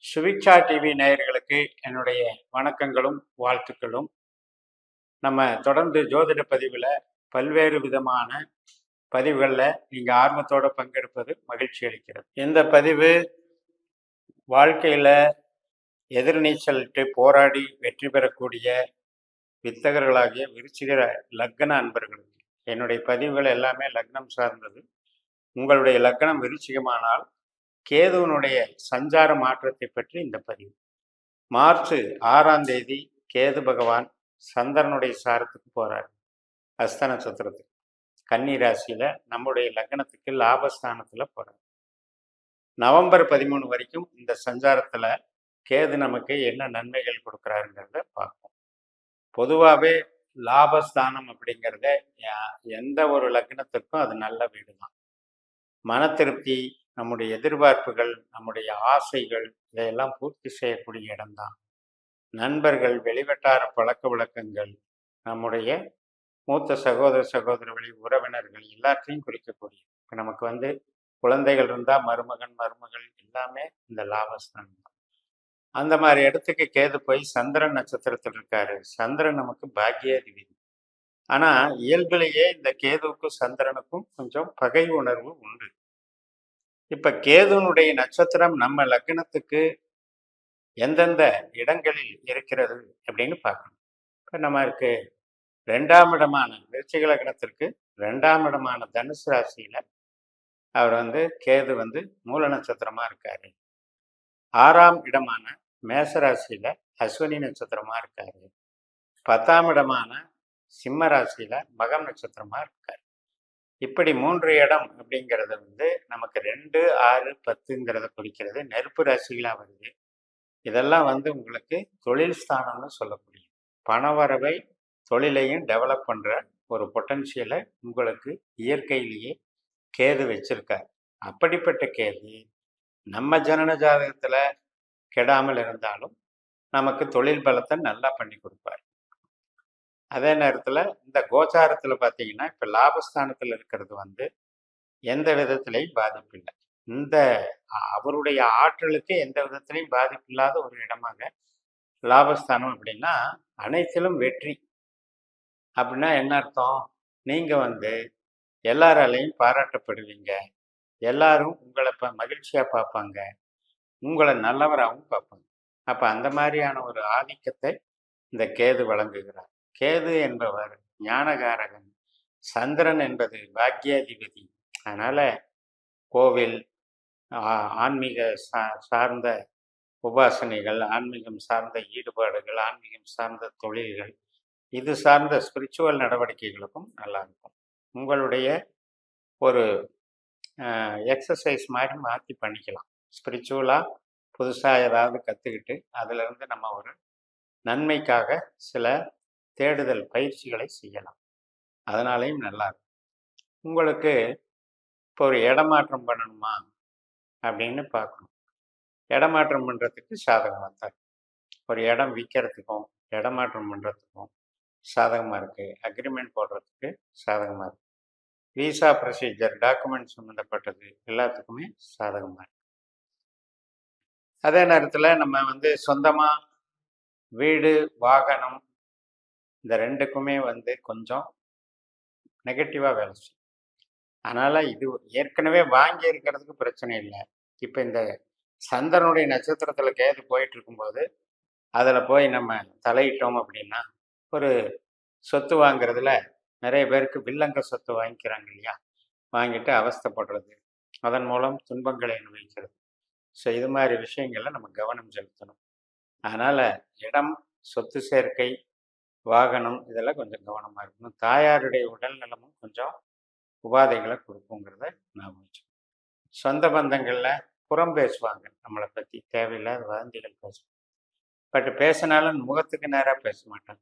சுவிக்ஷா TV நேயர்களுக்கு என்னுடைய வணக்கங்களும் வாழ்த்துக்களும். நம்ம தொடர்ந்து ஜோதிட பதிவில் பல்வேறு விதமான பதிவுகளில் நீங்கள் ஆர்வத்தோட பங்கெடுப்பது மகிழ்ச்சி அளிக்கிறது. இந்த பதிவு வாழ்க்கையில் எதிர்நீச்சலிட்டு போராடி வெற்றி பெறக்கூடிய வித்தகர்களாகிய விருச்சிக லக்ன அன்பர்களுக்கு என்னுடைய பதிவுகள் எல்லாமே லக்னம் சார்ந்தது. உங்களுடைய லக்னம் விருச்சிகமானால் கேதுவனுடைய சஞ்சார மாற்றத்தை பற்றி இந்த பதிவு. மார்ச் 6ஆம் தேதி கேது பகவான் சந்திரனுடைய சாரத்துக்கு போறார். ஹஸ்த நட்சத்திரத்துக்கு கன்னி ராசியில நம்முடைய லக்னத்துக்கு லாபஸ்தானத்துல போறார். நவம்பர் 13 வரைக்கும் இந்த சஞ்சாரத்துல கேது நமக்கு என்ன நன்மைகள் கொடுக்குறாருங்கிறத பார்ப்போம். பொதுவாகவே லாபஸ்தானம் அப்படிங்கிறத எந்த ஒரு லக்னத்துக்கும் அது நல்ல வீடு தான். மன திருப்தி, நம்முடைய எதிர்பார்ப்புகள், நம்முடைய ஆசைகள் இதையெல்லாம் பூர்த்தி செய்யக்கூடிய இடம்தான். நண்பர்கள், வெளிவட்டார பழக்க வழக்கங்கள், நம்முடைய மூத்த சகோதர சகோதரர்களை, உறவினர்கள் எல்லாத்தையும் குறிக்கக்கூடிய. இப்போ நமக்கு குழந்தைகள் இருந்தால் மருமகள் எல்லாமே இந்த லாபஸ்தானம் தான். அந்த மாதிரி இடத்துக்கு கேது போய் சந்திரன் நட்சத்திரத்தில் இருக்காரு. சந்திரன் நமக்கு பாக்கியாதிபதி. ஆனால் இயல்பிலேயே இந்த கேதுவுக்கும் சந்திரனுக்கும் கொஞ்சம் பகை உணர்வு உண்டு. இப்போ கேதுனுடைய நட்சத்திரம் நம்ம லக்னத்துக்கு எந்தெந்த இடங்களில் இருக்கிறது அப்படின்னு பார்க்கணும். இப்போ நமக்கு 2ஆம் இடமான விருச்சிக லக்னத்திற்கு 2ஆம் இடமான தனுசு ராசியில அவர் கேது மூல நட்சத்திரமா இருக்காரு. 6ஆம் இடமான மேச ராசியில அஸ்வினி நட்சத்திரமா இருக்காரு. 10ஆம் இடமான சிம்ம ராசியில மகம் நட்சத்திரமா இருக்காரு. இப்படி 3 இடம் அப்படிங்கிறது நமக்கு 2, 6, 10ங்கிறத குறிக்கிறது. நெருப்பு ராசிகளா வருது. இதெல்லாம் உங்களுக்கு தொழில் ஸ்தானம்னு சொல்லக்கூடிய பணவரவை, தொழிலையும் டெவலப் பண்ணுற ஒரு பொட்டன்ஷியலை உங்களுக்கு இயற்கையிலேயே கேது வச்சிருக்காரு. அப்படிப்பட்ட கேது நம்ம ஜனன ஜாதகத்தில் கெடாமல் இருந்தாலும் நமக்கு தொழில் பலத்தை நல்லா பண்ணி கொடுப்பார். அதே நேரத்தில் இந்த கோச்சாரத்தில் பார்த்தீங்கன்னா இப்போ லாபஸ்தானத்தில் இருக்கிறது எந்த விதத்திலையும் பாதிப்பு இல்லை. இந்த அவருடைய ஆற்றலுக்கு எந்த விதத்திலையும் பாதிப்பு இல்லாத ஒரு இடமாக லாபஸ்தானம். அப்படின்னா அனைத்திலும் வெற்றி. அப்படின்னா என்ன அர்த்தம்? நீங்கள் எல்லாராலையும் பாராட்டப்படுவீங்க. எல்லாரும் உங்களை இப்போ மகிழ்ச்சியாக பார்ப்பாங்க, உங்களை நல்லவராகவும் பார்ப்பாங்க. அப்போ அந்த மாதிரியான ஒரு ஆதிக்கத்தை இந்த கேது வழங்குகிறார். கேது என்பவர் ஞானகாரகன், சந்திரன் என்பது பாக்கியாதிபதி. அதனால் கோவில், ஆன்மீக சார்ந்த உபாசனைகள், ஆன்மீகம் சார்ந்த ஈடுபாடுகள், ஆன்மீகம் சார்ந்த தொழில்கள், இது சார்ந்த ஸ்பிரிச்சுவல் நடவடிக்கைகளுக்கும் நல்லா இருக்கும். உங்களுடைய ஒரு எக்ஸசைஸ் மாதிரி மாற்றி பண்ணிக்கலாம். ஸ்பிரிச்சுவலாக புதுசாக ஏதாவது கற்றுக்கிட்டு அதிலிருந்து நம்ம ஒரு நன்மைக்காக சில தேடுதல் பயிற்சிகளை செய்யலாம். அதனாலையும் நல்லா இருக்கும். உங்களுக்கு இப்போ ஒரு இடமாற்றம் பண்ணணுமா அப்படின்னு பார்க்கணும். இடமாற்றம் பண்ணுறதுக்கு சாதகமாக தான். ஒரு இடம் விற்கிறதுக்கும் இடமாற்றம் பண்ணுறதுக்கும் சாதகமாக இருக்குது. அக்ரிமெண்ட் போடுறதுக்கு சாதகமாக இருக்குது. விசா ப்ரொசீஜர், டாக்குமெண்ட் சம்மந்தப்பட்டது எல்லாத்துக்குமே சாதகமாக இருக்குது. அதே நேரத்தில் நம்ம சொந்தமாக வீடு, வாகனம் இந்த ரெண்டுக்குமே கொஞ்சம் நெகட்டிவாக வேலை செய்யும். அதனால் இது ஏற்கனவே வாங்கி இருக்கிறதுக்கு பிரச்சனை இல்லை. இப்போ இந்த சந்திரனுடைய நட்சத்திரத்தில் கேது போயிட்டு இருக்கும்போது அதில் போய் நம்ம தலையிட்டோம் அப்படின்னா ஒரு சொத்து வாங்கிறதுல நிறைய பேருக்கு வில்லங்க சொத்து வாங்கிக்கிறாங்க இல்லையா? வாங்கிட்டு அவஸ்தைப்படுறது, அதன் மூலம் துன்பங்களை அனுபவிக்கிறது. ஸோ இது மாதிரி விஷயங்களில் நம்ம கவனம் செலுத்தணும். அதனால் இடம், சொத்து சேர்க்கை, வாகனம் இதெல்லாம் கொஞ்சம் கவனமாக இருக்கணும். தாயாருடைய உடல் நலமும் கொஞ்சம் உபாதைகளை கொடுக்குங்கிறத நான் வச்சுக்கணும். சொந்த பந்தங்களில் புறம் பேசுவாங்க, நம்மளை பற்றி தேவையில்லாத வதந்திகள் பேசுவாங்க. பட் பேசினாலும் முகத்துக்கு நேராக பேச மாட்டாங்க.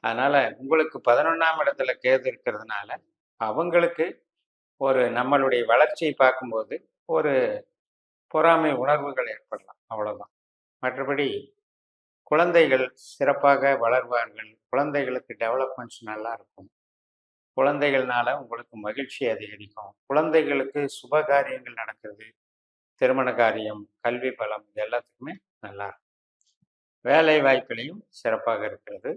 அதனால் உங்களுக்கு 11ஆம் இடத்துல கேது இருக்கிறதுனால அவங்களுக்கு ஒரு நம்மளுடைய வளர்ச்சியை பார்க்கும்போது ஒரு பொறாமை உணர்வுகள் ஏற்படலாம், அவ்வளோதான். மற்றபடி குழந்தைகள் சிறப்பாக வளர்வார்கள். குழந்தைகளுக்கு டெவலப்மெண்ட்ஸ் நல்லா இருக்கும். குழந்தைகள்னால உங்களுக்கு மகிழ்ச்சி அதிகரிக்கும். குழந்தைகளுக்கு சுப காரியங்கள் நடக்கிறது, திருமண காரியம், கல்வி பலம் இது எல்லாத்துக்குமே நல்லா இருக்கும். வேலை வாய்ப்பிலையும் சிறப்பாக இருக்கிறது.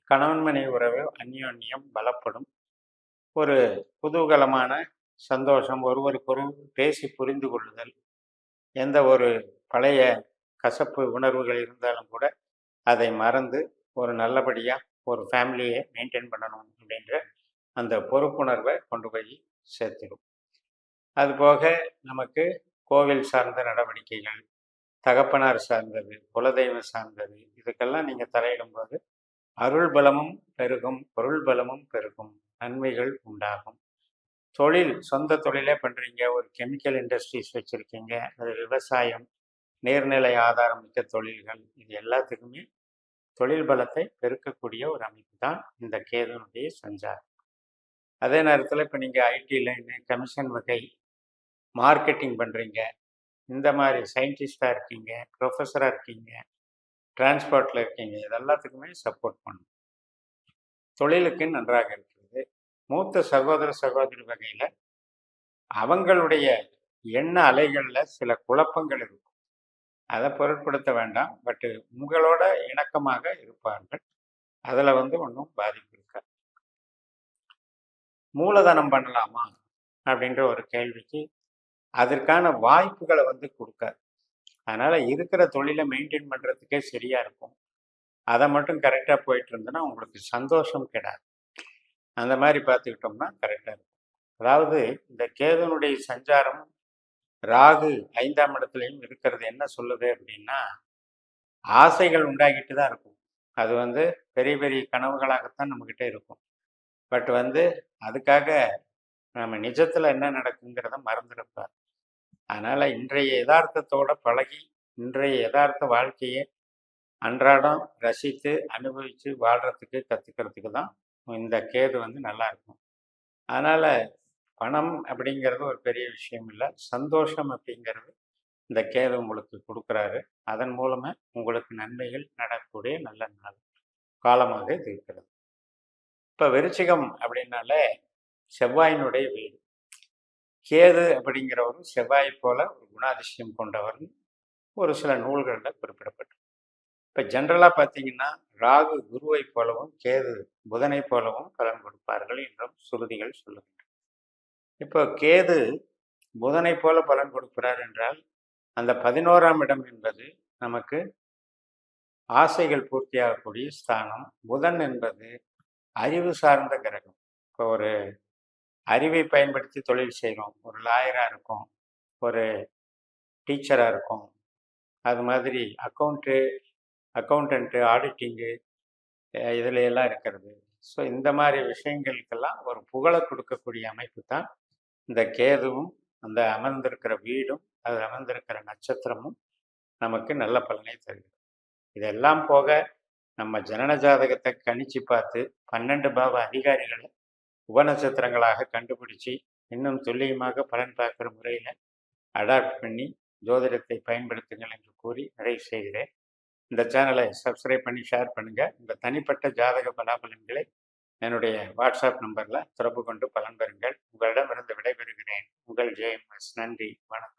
கணவன் மனைவி உறவு அந்யோன்யம் பலப்படும். ஒரு குதூகலமான சந்தோஷம், ஒருவருக்கொருவர் பேசி புரிந்து கொள்ளுதல், எந்த ஒரு பழைய கசப்பு உணர்வுகள் இருந்தாலும் கூட அதை மறந்து ஒரு நல்லபடியாக ஒரு ஃபேமிலியை மெயின்டைன் பண்ணணும் அப்படின்ற அந்த பொறுப்புணர்வை கொண்டு போய் சேர்த்துடும். அதுபோக நமக்கு கோவில் சார்ந்த நடவடிக்கைகள், தகப்பனார் சார்ந்தது, குலதெய்வம் சார்ந்தது, இதுக்கெல்லாம் நீங்கள் தலையிடும்போது அருள் பலமும் பெருகும், பொருள் பலமும் பெருகும், நன்மைகள் உண்டாகும். தொழில், சொந்த தொழிலே பண்ணுறீங்க, ஒரு கெமிக்கல் இண்டஸ்ட்ரீஸ் வச்சுருக்கீங்க, அது விவசாயம், நீர்நிலை ஆதாரம் மிக்க தொழில்கள், இது எல்லாத்துக்குமே தொழில் பலத்தை பெருக்கக்கூடிய ஒரு அமைப்பு தான் இந்த கேதுனுடைய சஞ்சாரம். அதே நேரத்தில் இப்போ நீங்கள் ஐடி லைனு, கமிஷன் வகை, மார்க்கெட்டிங் பண்ணுறீங்க, இந்த மாதிரி சயின்டிஸ்டாக இருக்கீங்க, ப்ரொஃபஸராக இருக்கீங்க, டிரான்ஸ்போர்ட்டில் இருக்கீங்க, இதெல்லாத்துக்குமே சப்போர்ட் பண்ணும். தொழிலுக்கு நன்றாக இருக்கிறது. மூத்த சகோதர சகோதரி வகையில் அவங்களுடைய எண்ண அலைகளில் சில குழப்பங்கள் இருக்கும், அதை பொருட்படுத்த வேண்டாம். பட்டு உங்களோட இணக்கமாக இருப்பார்கள், அதில் ஒன்றும் பாதிப்பு இருக்காது. மூலதனம் பண்ணலாமா அப்படின்ற ஒரு கேள்விக்கு அதற்கான வாய்ப்புகளை கொடுக்காது. அதனால் இருக்கிற தொழிலை மெயின்டைன் பண்ணுறதுக்கே சரியாக இருக்கும். அதை மட்டும் கரெக்டாக போயிட்டு இருந்ததுன்னா உங்களுக்கு சந்தோஷம் கிடையாது. அந்த மாதிரி பார்த்துக்கிட்டோம்னா கரெக்டாக இருக்கும். அதாவது இந்த கேதுனுடைய சஞ்சாரம் ராகு 5ஆம் இடத்துலையும் இருக்கிறது என்ன சொல்லுது அப்படின்னா, ஆசைகள் உண்டாகிட்டு தான் இருக்கும். அது பெரிய பெரிய கனவுகளாகத்தான் நம்மக்கிட்ட இருக்கும். பட் அதுக்காக நம்ம நிஜத்தில் என்ன நடக்குங்கிறத மறந்துடக்கூடாது. அதனால் இன்றைய யதார்த்தத்தோடு பழகி இன்றைய யதார்த்த வாழ்க்கையை அன்றாடம் ரசித்து அனுபவித்து வாழ்கிறதுக்கு கற்றுக்கிறதுக்கு தான் இந்த கேது நல்லா இருக்கும். அதனால் பணம் அப்படிங்கிறது ஒரு பெரிய விஷயம் இல்லை, சந்தோஷம் அப்படிங்கிறது இந்த கேது உங்களுக்கு கொடுக்குறாரு. அதன் மூலமாக உங்களுக்கு நன்மைகள் நடக்கக்கூடிய நல்ல நாள் காலமாக இது இருக்கிறது. இப்போ விருச்சிகம் அப்படின்னாலே செவ்வாயினுடைய வீடு. கேது அப்படிங்கிறவரும் செவ்வாய் போல ஒரு குணாதிசயம் கொண்டவர் ஒரு சில நூல்களில் குறிப்பிடப்பட்டு. இப்போ ஜென்ரலாக பார்த்தீங்கன்னா ராகு குருவை போலவும் கேது புதனை போலவும் பலன் கொடுப்பார்கள் என்றும் சுருதிகள் சொல்லுகின்றன. இப்போ கேது புதனை போல பலன் கொடுக்கிறார் என்றால் அந்த 11ஆம் இடம் என்பது நமக்கு ஆசைகள் பூர்த்தியாகக்கூடிய ஸ்தானம். புதன் என்பது அறிவு சார்ந்த கிரகம். இப்போ ஒரு அறிவை பயன்படுத்தி தொழில் செய்கிறோம், ஒரு லாயராக இருக்கும், ஒரு டீச்சராக இருக்கும், அது மாதிரி அக்கௌண்டண்ட்டு, ஆடிட்டிங்கு, இதில் எல்லாம் இருக்கிறது. ஸோ இந்த மாதிரி விஷயங்களுக்கெல்லாம் ஒரு புகழை கொடுக்கக்கூடிய அமைப்பு தான் இந்த கேதுவும் அந்த அமர்ந்திருக்கிற வீடும் அது அமர்ந்திருக்கிற நட்சத்திரமும் நமக்கு நல்ல பலனை தருகிறது. இதெல்லாம் போக நம்ம ஜனன ஜாதகத்தை கணிச்சு பார்த்து 12 பாவ அதிகாரிகளை உபநட்சத்திரங்களாக கண்டுபிடிச்சி இன்னும் துல்லியமாக பலன் பார்க்குற முறையில் அடாப்ட் பண்ணி ஜோதிடத்தை பயன்படுத்துங்கள் என்று கூறி நிறைவு செய்கிறேன். இந்த சேனலை சப்ஸ்கிரைப் பண்ணி ஷேர் பண்ணுங்கள். உங்கள் தனிப்பட்ட ஜாதக பலாபலன்களை என்னுடைய வாட்ஸ்அப் நம்பரில் தொடர்பு கொண்டு பலன் பெறுங்கள். உங்களிடமிருந்து விடைபெறுகிறேன். உங்கள் ஜேஎம்எஸ். நன்றி, வணக்கம்.